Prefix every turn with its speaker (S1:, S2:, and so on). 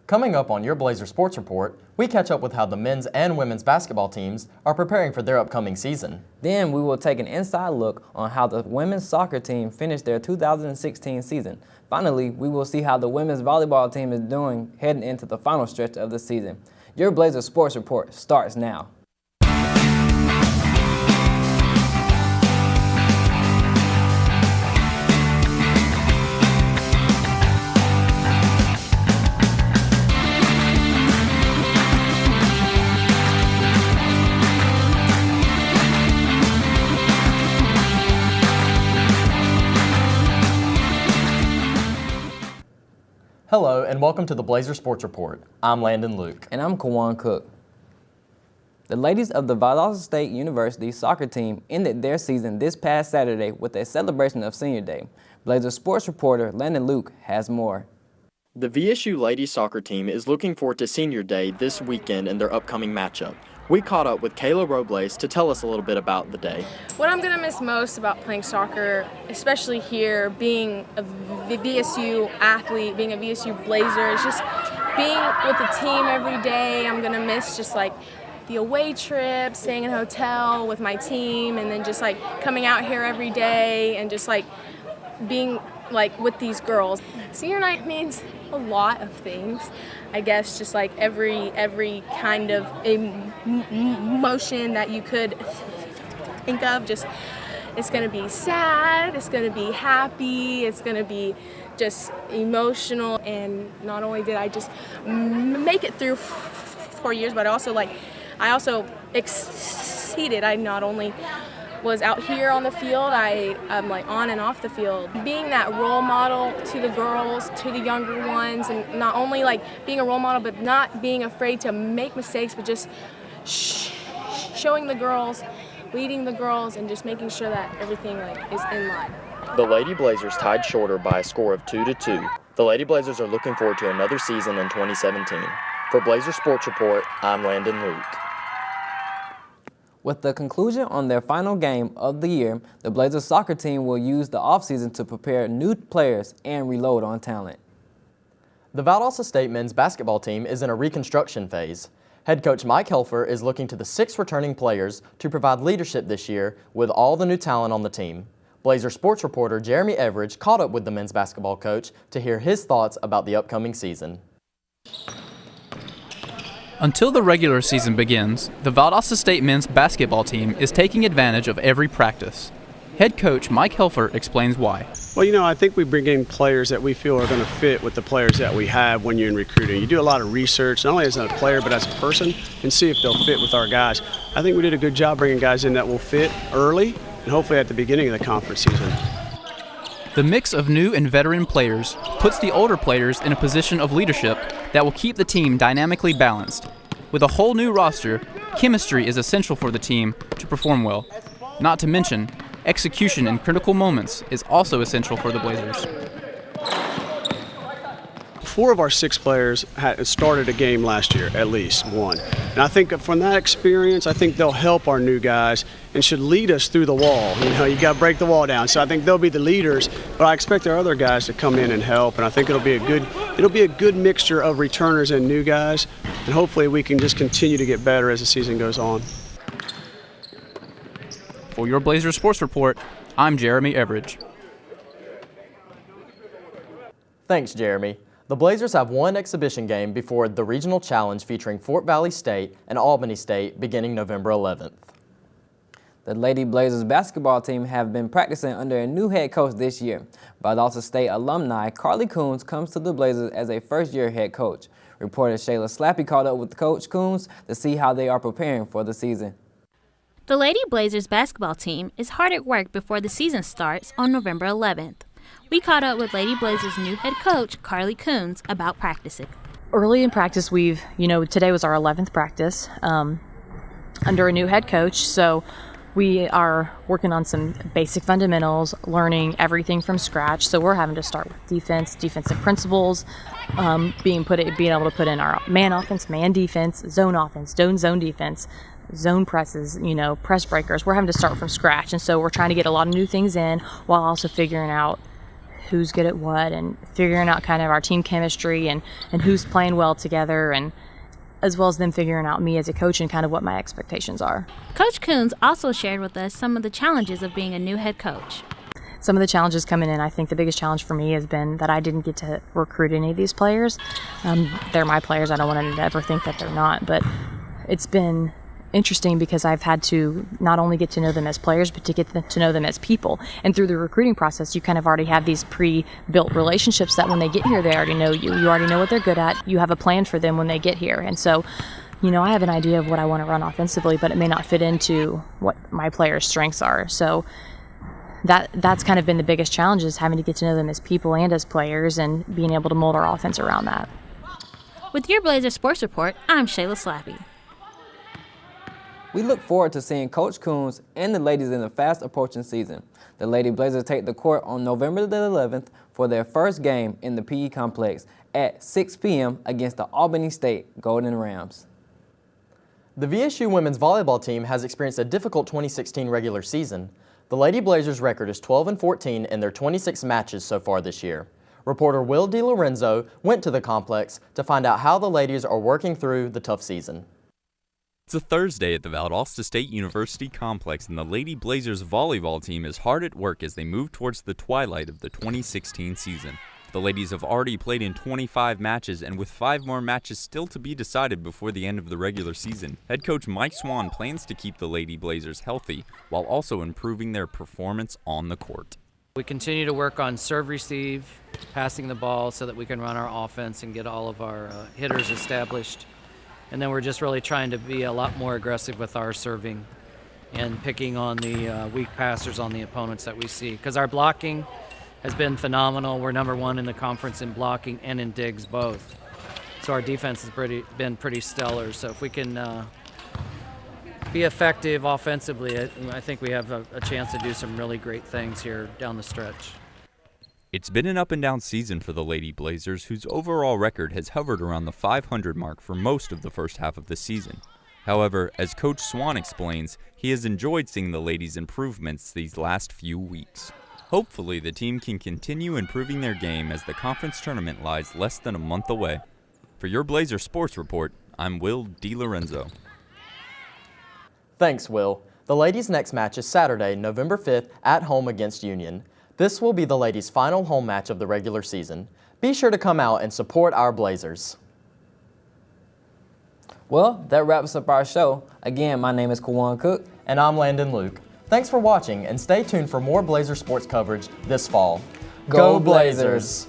S1: Coming up on your Blazer Sports Report, we catch up with how the men's and women's basketball teams are preparing for their upcoming season.
S2: Then we will take an inside look on how the women's soccer team finished their 2016 season. Finally, we will see how the women's volleyball team is doing heading into the final stretch of the season. Your Blazer Sports Report starts now.
S1: Hello and welcome to the Blazer Sports Report. I'm Landon Luke.
S2: And I'm Kawan Cook. The ladies of the Valdosta State University soccer team ended their season this past Saturday with a celebration of Senior Day. Blazer Sports reporter Landon Luke has more.
S1: The VSU ladies soccer team is looking forward to Senior Day this weekend in their upcoming matchup. We caught up with Kayla Robles to tell us a little bit about the day.
S3: What I'm going to miss most about playing soccer, especially here, being a VSU athlete, being a VSU Blazer, is just being with the team every day. I'm going to miss just like the away trip, staying in a hotel with my team, and then just like coming out here every day and just like being like with these girls. Senior night means a lot of things. I guess just like every kind of emotion that you could think of. Just it's gonna be sad, it's gonna be happy, it's gonna be just emotional. And not only did I just make it through 4 years, but I also exceeded. I not only was out here on the field, I'm like on and off the field. Being that role model to the girls, to the younger ones, and not only like being a role model, but not being afraid to make mistakes, but just showing the girls, leading the girls, and just making sure that everything like is in line.
S1: The Lady Blazers tied shorter by a score of 2-2. The Lady Blazers are looking forward to another season in 2017. For Blazer Sports Report, I'm Landon Luke.
S2: With the conclusion on their final game of the year, the Blazers soccer team will use the offseason to prepare new players and reload on talent.
S1: The Valdosta State men's basketball team is in a reconstruction phase. Head coach Mike Helfer is looking to the 6 returning players to provide leadership this year with all the new talent on the team. Blazer sports reporter Jeremy Everidge caught up with the men's basketball coach to hear his thoughts about the upcoming season.
S4: Until the regular season begins, the Valdosta State men's basketball team is taking advantage of every practice. Head coach Mike Helfer explains why.
S5: Well, I think we bring in players that we feel are going to fit with the players that we have when you're in recruiting. You do a lot of research, not only as a player but as a person, and see if they'll fit with our guys. I think we did a good job bringing guys in that will fit early and hopefully at the beginning of the conference season.
S4: The mix of new and veteran players puts the older players in a position of leadership that will keep the team dynamically balanced. With a whole new roster, chemistry is essential for the team to perform well. Not to mention, execution in critical moments is also essential for the Blazers.
S5: 4 of our 6 players had started a game last year, at least one. And I think from that experience, I think they'll help our new guys and should lead us through the wall. You got to break the wall down. So I think they'll be the leaders, but I expect our other guys to come in and help. And I think it'll be a good mixture of returners and new guys. And hopefully we can just continue to get better as the season goes on.
S4: For your Blazer Sports Report, I'm Jeremy Everidge.
S1: Thanks, Jeremy. The Blazers have one exhibition game before the regional challenge featuring Fort Valley State and Albany State beginning November 11th.
S2: The Lady Blazers basketball team have been practicing under a new head coach this year. Valdosta State alumni Carly Coons comes to the Blazers as a first-year head coach. Reporter Shayla Slappy caught up with Coach Coons to see how they are preparing for the season.
S6: The Lady Blazers basketball team is hard at work before the season starts on November 11th. We caught up with Lady Blazers' new head coach, Carly Coons, about practicing.
S7: Early in practice, today was our 11th practice under a new head coach, so we are working on some basic fundamentals, learning everything from scratch. So we're having to start with defensive principles, being able to put in our man offense, man defense, zone defense, zone presses, press breakers. We're having to start from scratch, and so we're trying to get a lot of new things in while also figuring out who's good at what and figuring out kind of our team chemistry and who's playing well together, and as well as them figuring out me as a coach and kind of what my expectations are.
S6: Coach Coons also shared with us some of the challenges of being a new head coach.
S7: Some of the challenges coming in, I think the biggest challenge for me has been that I didn't get to recruit any of these players. They're my players. I don't want to ever think that they're not, but it's been interesting because I've had to not only get to know them as players, but to get to know them as people. And through the recruiting process, you kind of already have these pre-built relationships that when they get here, they already know you. You already know what they're good at. You have a plan for them when they get here. And so, you know, I have an idea of what I want to run offensively, but it may not fit into what my players' strengths are. So that's kind of been the biggest challenge, is having to get to know them as people and as players and being able to mold our offense around that.
S6: With your Blazer Sports Report, I'm Shayla Slappy.
S2: We look forward to seeing Coach Coons and the ladies in the fast approaching season. The Lady Blazers take the court on November the 11th for their first game in the PE complex at 6 p.m. against the Albany State Golden Rams.
S1: The VSU women's volleyball team has experienced a difficult 2016 regular season. The Lady Blazers' record is 12-14 in their 26 matches so far this year. Reporter Will DiLorenzo went to the complex to find out how the ladies are working through the tough season.
S8: It's a Thursday at the Valdosta State University complex, and the Lady Blazers volleyball team is hard at work as they move towards the twilight of the 2016 season. The ladies have already played in 25 matches, and with 5 more matches still to be decided before the end of the regular season, head coach Mike Swan plans to keep the Lady Blazers healthy while also improving their performance on the court.
S9: We continue to work on serve-receive, passing the ball so that we can run our offense and get all of our hitters established. And then we're just really trying to be a lot more aggressive with our serving and picking on the weak passers on the opponents that we see. Because our blocking has been phenomenal. We're #1 in the conference in blocking and in digs both. So our defense has been pretty stellar. So if we can be effective offensively, I think we have a chance to do some really great things here down the stretch.
S8: It's been an up-and-down season for the Lady Blazers, whose overall record has hovered around the 500 mark for most of the first half of the season. However, as Coach Swan explains, he has enjoyed seeing the ladies' improvements these last few weeks. Hopefully, the team can continue improving their game as the conference tournament lies less than a month away. For your Blazer Sports Report, I'm Will DiLorenzo.
S1: Thanks, Will. The ladies' next match is Saturday, November 5th at home against Union. This will be the ladies' final home match of the regular season. Be sure to come out and support our Blazers.
S2: Well, that wraps up our show. Again, my name is Kawan Cook.
S1: And I'm Landon Luke. Thanks for watching, and stay tuned for more Blazer sports coverage this fall.
S2: Go Blazers!